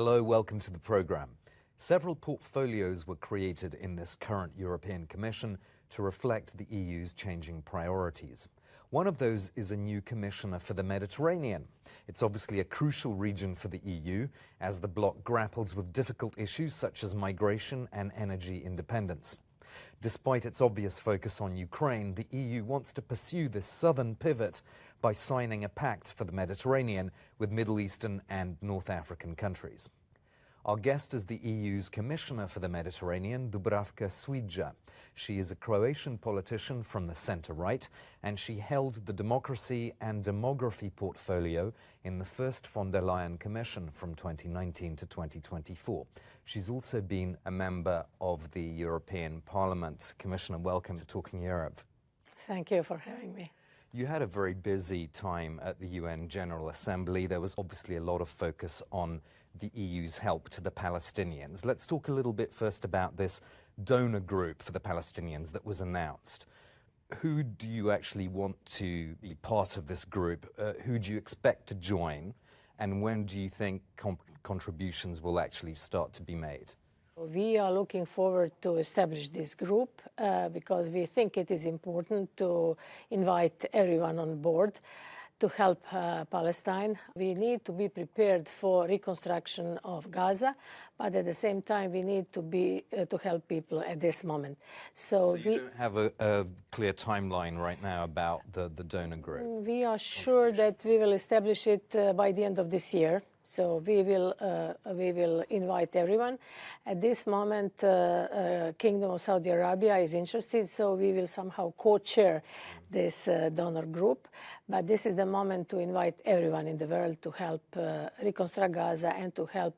Hello, welcome to the programme. Several portfolios were created in this current European Commission to reflect the EU's changing priorities. One of those is a new commissioner for the Mediterranean. It's obviously a crucial region for the EU as the bloc grapples with difficult issues such as migration and energy independence. Despite its obvious focus on Ukraine, the EU wants to pursue this southern pivot by signing a pact for the Mediterranean with Middle Eastern and North African countries. Our guest is the EU's Commissioner for the Mediterranean, Dubravka Suica. She is a Croatian politician from the centre-right, and she held the Democracy and Demography portfolio in the first von der Leyen Commission from 2019 to 2024. She's also been a member of the European Parliament. Commissioner, welcome to Talking Europe. Thank you for having me. You had a very busy time at the UN General Assembly. There was obviously a lot of focus on the EU's help to the Palestinians. Let's talk a little bit first about this donor group for the Palestinians that was announced. Who do you actually want to be part of this group? Who do you expect to join? And when do you think contributions will actually start to be made? We are looking forward to establish this group because we think it is important to invite everyone on board to help Palestine. We need to be prepared for reconstruction of Gaza, but at the same time we need to help people at this moment. So you don't have a clear timeline right now about the donor group? We are sure that we will establish it by the end of this year. So we will invite everyone. At this moment, Kingdom of Saudi Arabia is interested, so we will somehow co-chair this donor group. But this is the moment to invite everyone in the world to help reconstruct Gaza and to help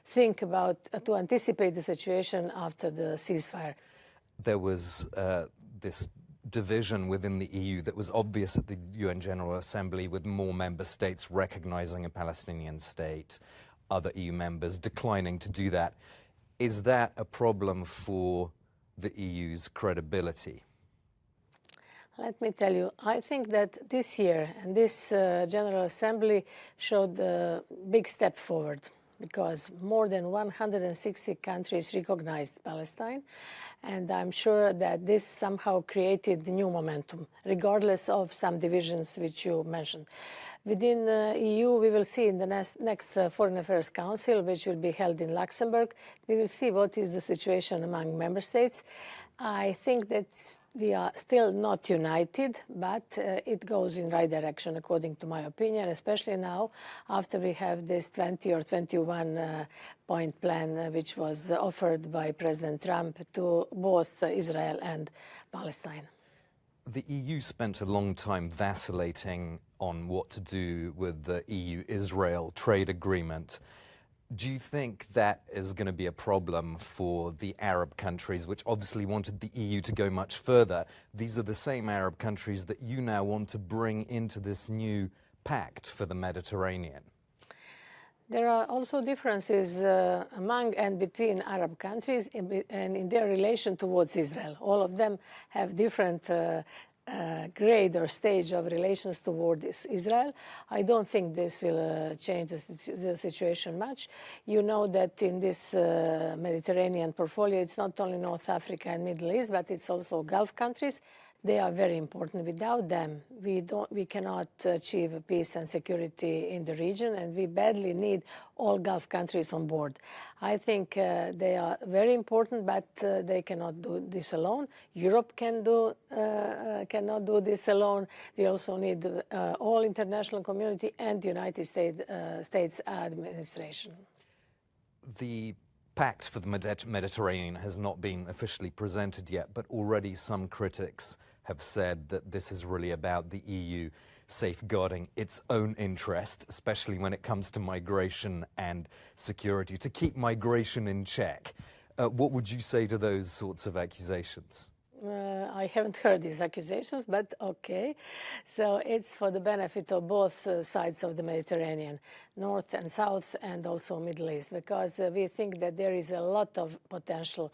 think about, to anticipate the situation after the ceasefire. There was this division within the EU that was obvious at the UN General Assembly, with more member states recognizing a Palestinian state, other EU members declining to do that. Is that a problem for the EU's credibility? Let me tell you, I think that this year and this General Assembly showed a big step forward, because more than 160 countries recognized Palestine, and I'm sure that this somehow created new momentum, regardless of some divisions which you mentioned. Within the EU, we will see in the next Foreign Affairs Council, which will be held in Luxembourg, we will see what is the situation among member states. I think that we are still not united, but it goes in the right direction, according to my opinion, especially now after we have this 20 or 21 point plan, which was offered by President Trump to both Israel and Palestine. The EU spent a long time vacillating on what to do with the EU-Israel trade agreement. Do you think that is going to be a problem for the Arab countries, which obviously wanted the EU to go much further? These are the same Arab countries that you now want to bring into this new pact for the Mediterranean. There are also differences among and between Arab countries and in their relation towards Israel. All of them have different grade or stage of relations toward Israel. I don't think this will change the situation much. You know that in this Mediterranean portfolio, it's not only North Africa and Middle East, but it's also Gulf countries. They are very important. Without them, we cannot achieve peace and security in the region, and we badly need all Gulf countries on board. I think they are very important, but they cannot do this alone. Europe cannot do this alone. We also need all international community and the United States administration. The Pact for the Mediterranean has not been officially presented yet, but already some critics have said that this is really about the EU safeguarding its own interest, especially when it comes to migration and security, to keep migration in check. What would you say to those sorts of accusations? I haven't heard these accusations, but okay. So it's for the benefit of both sides of the Mediterranean, North and South, and also Middle East, because we think that there is a lot of potential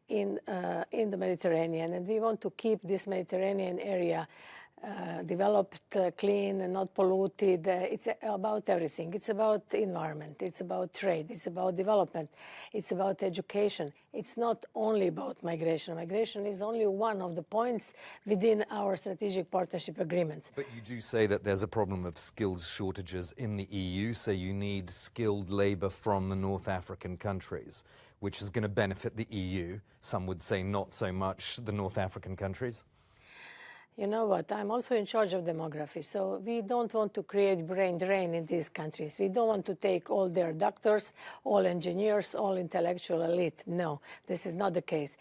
in the Mediterranean, and we want to keep this Mediterranean area developed, clean, and not polluted. It's about everything. It's about environment. It's about trade. It's about development. It's about education. It's not only about migration. Migration is only one of the points within our strategic partnership agreements. But you do say that there's a problem of skills shortages in the EU, so you need skilled labor from the North African countries, which is going to benefit the EU. Some would say not so much the North African countries. You know what, I'm also in charge of demography, so we don't want to create brain drain in these countries. We don't want to take all their doctors, all engineers, all intellectual elite. No, this is not the case.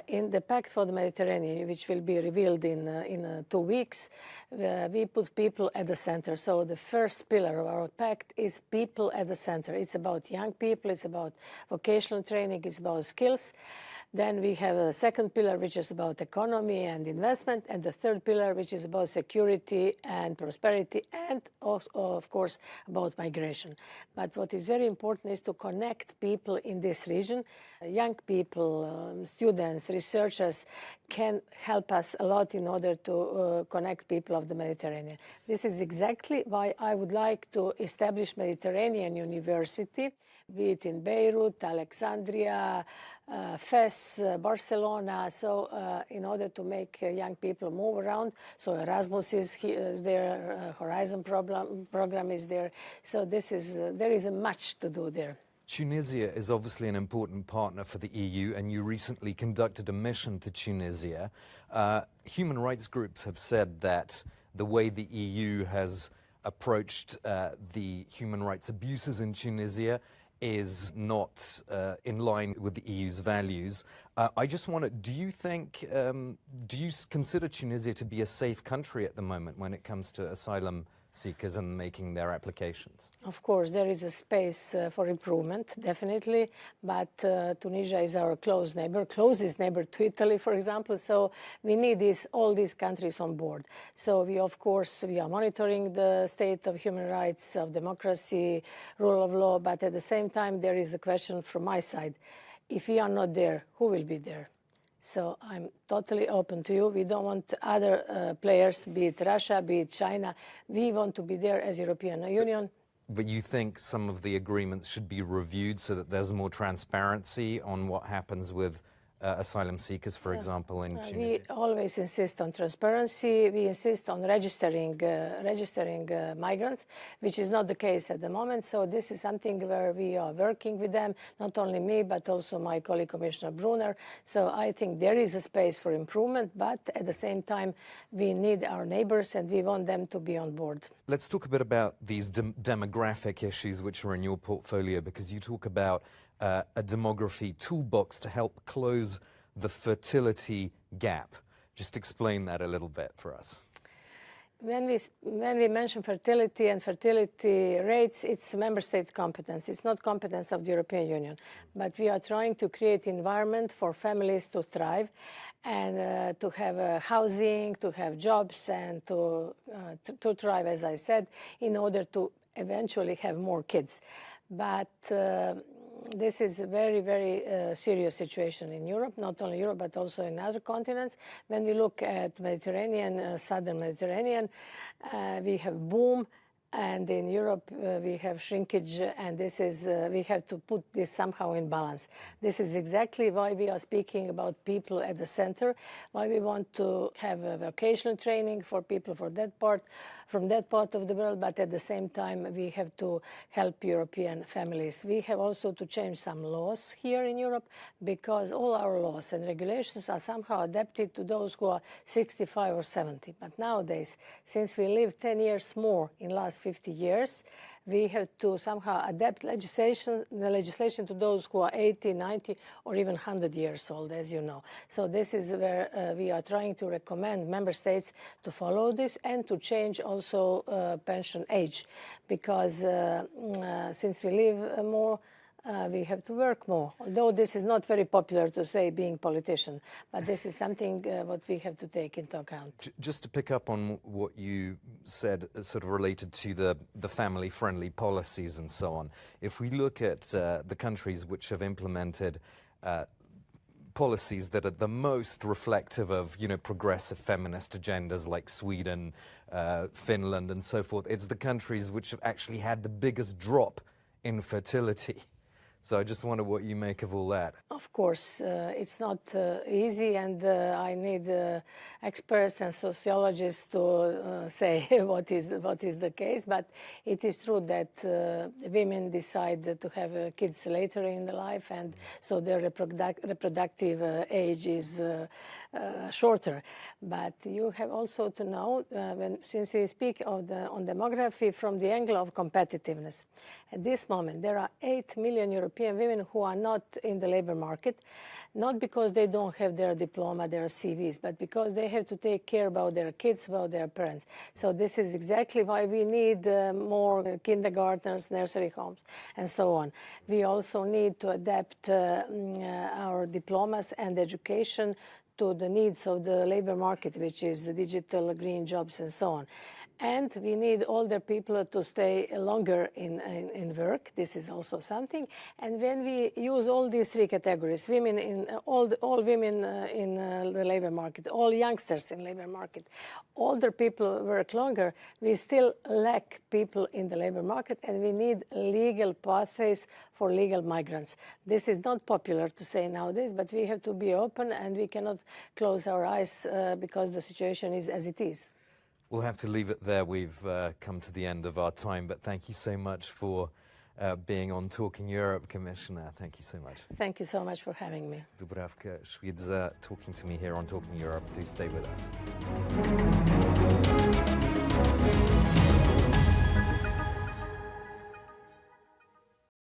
In the Pact for the Mediterranean, which will be revealed in 2 weeks, we put people at the center. So the first pillar of our pact is people at the center. It's about young people, it's about vocational training, it's about skills. Then we have a second pillar, which is about economy and investment, and the third pillar, which is about security and prosperity, and also, of course, about migration. But what is very important is to connect people in this region. Young people, students, researchers can help us a lot in order to connect people of the Mediterranean. This is exactly why I would like to establish Mediterranean University, be it in Beirut, Alexandria, Fes, Barcelona, so in order to make young people move around. So Erasmus is there, Horizon program is there. So there is much to do there. Tunisia is obviously an important partner for the EU, and you recently conducted a mission to Tunisia. Human rights groups have said that the way the EU has approached the human rights abuses in Tunisia is not in line with the EU's values. I just wonder, do you consider Tunisia to be a safe country at the moment when it comes to asylum seekers and making their applications? Of course, there is a space for improvement, definitely, but Tunisia is our closest neighbor to Italy, for example, so we need all these countries on board. So we are monitoring the state of human rights, of democracy, rule of law, but at the same time, there is a question from my side. If we are not there, who will be there? So I'm totally open to you. We don't want other players, be it Russia, be it China. We want to be there as European Union. But you think some of the agreements should be reviewed so that there's more transparency on what happens with asylum seekers, for example, in Tunisia? We always insist on transparency. We insist on registering migrants, which is not the case at the moment. So this is something where we are working with them, not only me, but also my colleague, Commissioner Brunner. So I think there is a space for improvement, but at the same time, we need our neighbors and we want them to be on board. Let's talk a bit about these demographic issues which are in your portfolio, because you talk about a demography toolbox to help close the fertility gap. Just explain that a little bit for us. When we mention fertility and fertility rates, it's member state competence. It's not competence of the European Union. But we are trying to create environment for families to thrive and to have housing, to have jobs, and to thrive, as I said, in order to eventually have more kids. But this is a very, very serious situation in Europe, not only Europe, but also in other continents. When we look at Mediterranean, southern Mediterranean, we have boom, and in Europe we have shrinkage, and this is, we have to put this somehow in balance. This is exactly why we are speaking about people at the center, why we want to have a vocational training for people from that part of the world, but at the same time we have to help European families. We have also to change some laws here in Europe, because all our laws and regulations are somehow adapted to those who are 65 or 70. But nowadays, since we live 10 years more in the last 50 years, we have to somehow adapt the legislation to those who are 80, 90, or even 100 years old, as you know. So this is where we are trying to recommend member states to follow this and to change also pension age, because since we live more, we have to work more. Although this is not very popular to say, being politician, but this is something what we have to take into account. Just to pick up on what you said, sort of related to the family-friendly policies and so on. If we look at the countries which have implemented policies that are the most reflective of, progressive feminist agendas like Sweden, Finland, and so forth. It's the countries which have actually had the biggest drop in fertility. So I just wonder what you make of all that. Of course, it's not easy, and I need experts and sociologists to say what is the case. But it is true that women decide to have kids later in their life, and so their reproductive age is shorter. But you have also to know, since we speak on demography from the angle of competitiveness, at this moment there are 8 million European women who are not in the labor market, not because they don't have their diploma, their CVs, but because they have to take care about their kids, about their parents. So this is exactly why we need more kindergartners, nursery homes, and so on. We also need to adapt our diplomas and education to the needs of the labor market, which is digital, green jobs, and so on. And we need older people to stay longer in work. This is also something. And when we use all these three categories, women in all women in the labor market, all youngsters in labor market, older people work longer, we still lack people in the labor market, and we need legal pathways for legal migrants. This is not popular to say nowadays, but we have to be open, and we cannot close our eyes because the situation is as it is. We'll have to leave it there. We've come to the end of our time, but thank you so much for being on Talking Europe, Commissioner. Thank you so much. Thank you so much for having me. Dubravka Suica talking to me here on Talking Europe. Do stay with us.